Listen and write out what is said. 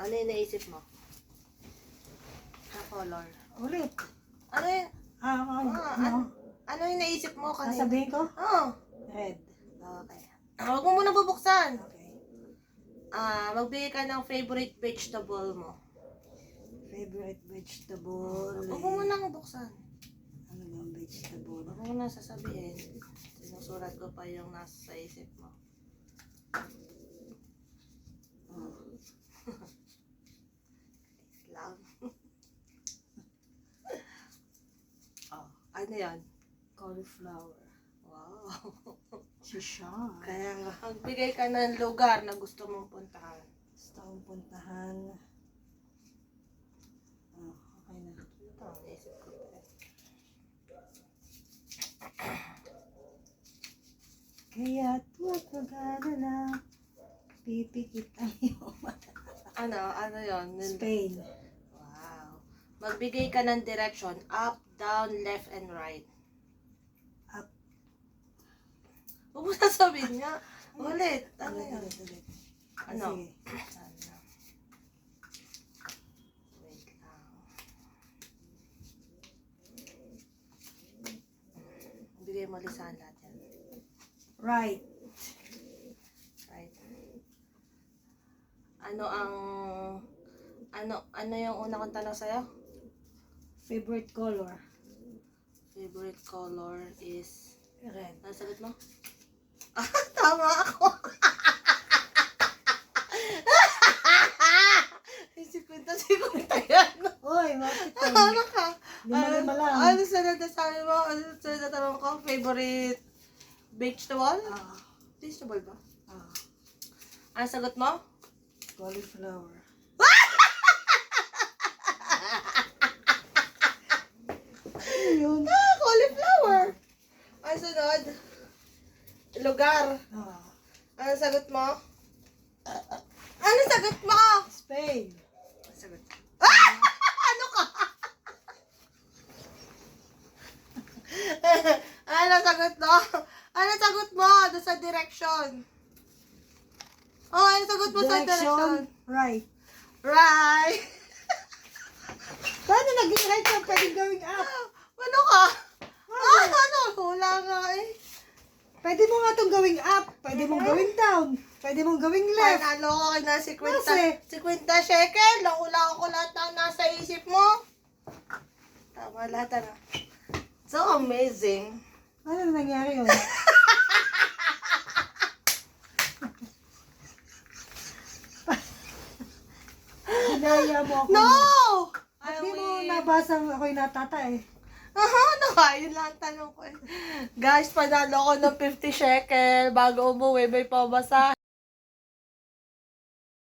Ano yung naisip mo? Na color. Ulit. Ano yung... ano yung naisip mo kanina? Sasabihin ko? Oo. Red. Okay. Huwag mo muna bubuksan. Okay. Magbigay ka ng favorite vegetable mo. Favorite vegetable. Huwag mo muna bubuksan. Ano bang vegetable? Huwag mo muna sasabihin. Sinusulat ko pa yung nasa isip mo. Lang. Ano yan? Cauliflower. Wow. Shishan. Kaya nga, magbigay ka ng lugar na gusto mong puntahan. Gusto kong puntahan. Okay na. Ito, naisip ko pa rin. Kaya't huwag mag-alala. Pipikit ang iyong mata. Ano yun? Spain. Wow. Magbigay ka ng direction. Up, down, left, and right. Up. Huwag mo sasabihin nga. Ulit. Ano yun? Ulit. Ano? Sige. Ano? Wait lang. Bigay mo lisahan lahat yan. Right. Right. Ano yung una kong tanong sa'yo? Favorite color. Favorite color is... Red. Ano sagot mo? Tama ako! Sikwenta yan. Oy, bakit tayo? Ano ka? Lima-lima lang. Ano sunod na sabi mo? Ano sunod na tanong ko? Favorite vegetable? Vegetable ba? Ano sagot mo? Cauliflower. Ano yun? Cauliflower! Ano sunod? Lugar. Ano sagot mo? Ano sagot mo? Spain. Sagot. Ano ka? Ano sagot mo? Ano sagot mo? Doon sa direction. Ano sagot mo sa direction? Right. Right. Paano naging right yung pwedeng gawing up? Ano ka? Ano? Wala nga eh. Pwede mo nga itong gawing up. Pwede mong gawing down. Pwede mong gawing left. Panalo ko kayo na 50 Kasi- shekel. Naula ko lahat ng nasa isip mo. Tama lahat na. So amazing. Ano nangyari yun? Hinaya mo ako. No! Hindi mo nabasang ako'y natata eh. Ano ka? Yun lang ang tanong ko eh. Guys, panalo ko ng 50 shekel bago umuwi. May pabasa.